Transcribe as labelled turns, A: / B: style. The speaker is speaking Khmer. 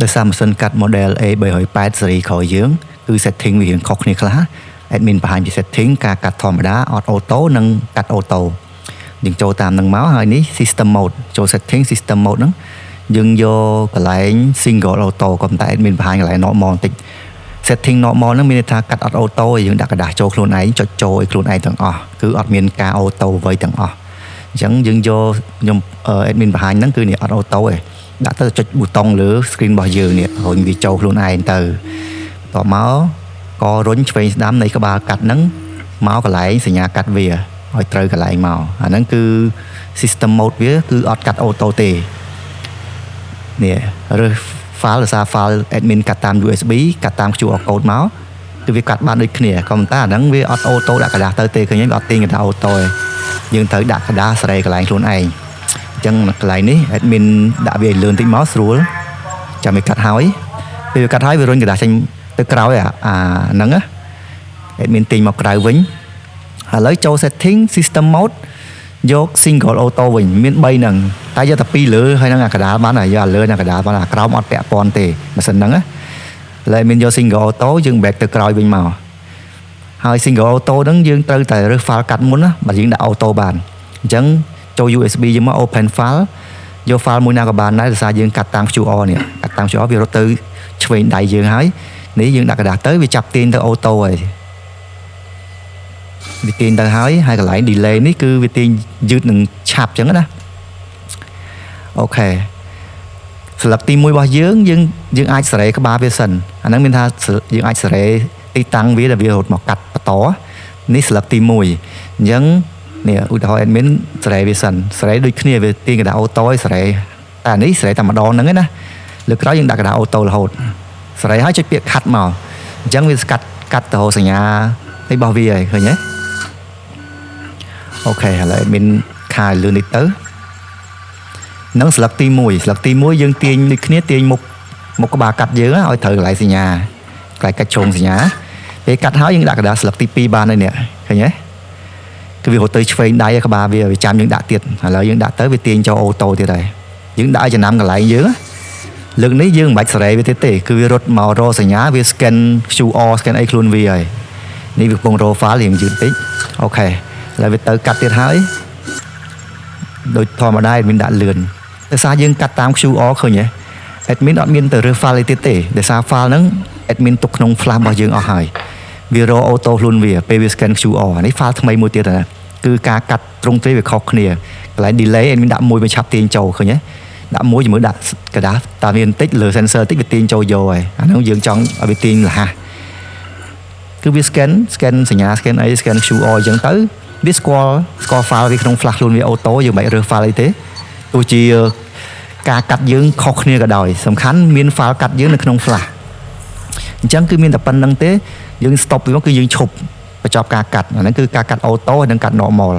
A: ដោយសារម៉ាស៊ីនកាត់ model A308 series ក្រោយយើងគឺ setting វារៀងខុសគ្នាខ្លះ admin បង្ហាញពី setting ការកាត់ធម្មតា auto និងកាត់ auto យើងចូលតាមនឹងមកហើយនេះ system mode ចូល setting system mode ហ្នឹងយើងយកកន្លែង single auto ក៏ប៉ុន្តែ admin បង្ហាញកន្លែង normal បន្តិច setting normal ហ្នឹងមានន័យថាកាត់អត់ auto ឯងយើងដាក់กระดาษចូលខ្លួនឯងចុចចូលឲ្យខ្លួនឯងទាំងអស់គឺអត់មានការ auto អ្វីទាំងអស់អញ្ចឹងយើងយកខ្ញុំ admin បង្ហាញហ្នឹងគឺនេះអត់ auto ទេដាក់ទៅចុចប៊ូតុងលើ screen របស់យើងនេះរុញវាចូលខ្លួនឯងទៅបន្ទាប់មកក៏រុញឆ្វេងស្ដាំនៃក្បាលកាត់ហ្នឹងមកកន្លែងសញ្ញាកាត់វាឲ្យត្រូវកន្លែងមកអាហ្នឹងគឺ system mode វាគឺអត់កាត់ auto ទេនេះរើស file ដោយសារ file admin កាត់តាម USB កាត់តាម QR code មកគឺវាកាត់បានដូចគ្នាក៏ប៉ុន្តែអាហ្នឹងវាអត់ auto ដាក់กระดาษទៅទេឃើញទេវាអត់ទាញកណ្ដាល auto ទេយើងត្រូវដាក់กระดาษសេរីកន្លែងខ្លួនឯងអញ្ចឹងកន្លែងនេះ admin ដាក់វាឲ្យលឿនតិចមកស្រួលចាំវាកាត់ហើយពេលវាកាត់ហើយវារុញกระดาษចេញទៅក្រោយអាហ្នឹងណា admin ទាញមកក្រៅវិញឥឡូវចូល setting system mode យក single auto វិញមាន3ហ្នឹងតែយកតែ2លើហើយហ្នឹងអាកណ្ដាលបានហើយយកអាលើហ្នឹងកណ្ដាលបានអាក្រោមអត់ពាក់ព័ន្ធទេម៉ាស៊ីនហ្នឹងណាឥឡូវមានយក single auto យើង back ទៅក្រោយវិញមកហើយ single auto ហ្នឹងយើងត្រូវតែរើស file កាត់មុនណាបើយើងដាក់ auto បានអញ្ចឹងចូល USB យើងមក open file យក file មួយណាក៏បានដែរដោយសារយើងកាត់តាម QR នេះកាត់តាម QR វារត់ទៅឆ្វេងដៃយើងហើយនេះយើងដាក់กระดาษទៅវាចាប់ទាញទៅ auto ហើយវាទាញទៅហើយកន្លែង delay នេះគឺវាទាញយឺតនឹងឆាប់អញ្ចឹងណាអូខេស្លឹកទី1របស់យើងអាចសេរីក្បាលវាសិនអាហ្នឹងមានថាយើងអាចសេរីទីតាំងវាដែលវារត់មកកាត់បន្តនេះស្លឹកទី1អញ្ចឹងនេះឧទាហរណ៍ admin សេរីវាសិនសេរីដូចគ្នាវាទាញកណ្ដាល auto ឲ្យសេរីតែនេះសេរីតែម្ដងហ្នឹងណាលើក្រោយយើងដាក់កណ្ដាល auto រហូតសេរីហើយចុចពាក្យ cut មកអញ្ចឹងវាកាត់ទៅសញ្ញារបស់វាហើយឃើញទេអូខេឥឡូវមានខាយលឿននេះទៅនឹងស្លឹកទី1ស្លឹកទី1យើងទាញដូចគ្នាទាញមុខក្បាលកាត់យើងឲ្យត្រូវកន្លែងសញ្ញាកន្លែងកាច់ជ្រុងសញ្ញាពេលកាត់ហើយយើងដាក់កណ្ដាលស្លឹកទី2បានហើយនេះឃើញទេគឺវារត់ទៅឆ្វេងដៃក្បាលវាចាំយើងដាក់ទៀតឥឡូវយើងដាក់ទៅវាទាញចូលអូតូទៀតហើយយើងដាក់ឲ្យចំណាំកន្លែងយើងលើកនេះយើងមិនបាច់សេរីវាទៀតទេគឺវារត់មករកសញ្ញាវា scan QR scan អីខ្លួនវាហើយនេះវាកំពុងរក file រៀងយឺតតិចអូខេឥឡូវវាទៅកាត់ទៀតហើយដូចធម្មតា admin ដាក់លឿនដោយសារយើងកាត់តាម QR ឃើញទេ admin អត់មានទៅរើស file អីទៀតទេដោយសារ file ហ្នឹង admin ទុកក្នុង flash របស់យើងអស់ហើយវារកអូតូខ្លួនវាពេលវា scan QR នេះ file ថ្មីមួយទៀតណាគឺការកាត់ត្រង់ទ្រីវាខុសគ្នាកន្លែង delay admin ដាក់មួយវាឆាប់ទាញចូលឃើញទេដាក់មួយជាមួយដាក់กระดาษតាវាបន្តិចលើ sensor បន្តិចវាទាញចូលយកហើយអាហ្នឹងយើងចង់ឲ្យវាទាញរហ័សគឺវា scan សញ្ញា scan អី scan QR អញ្ចឹងទៅវាស្គាល់ file វាក្នុង flash ខ្លួនវាអូតូយើងមិនរើស file អីទេទោះជាការកាត់យើងខុសគ្នាក៏ដោយសំខាន់មាន file កាត់យើងនៅក្នុង flash អញ្ចឹងគឺមានតែប៉ុណ្្នឹងទេយើង stop វាមកគឺយើងឈប់បញ្ចប់ការកាត់អាហ្នឹងគឺការកាត់អូតូហើយនិងកាត់ normal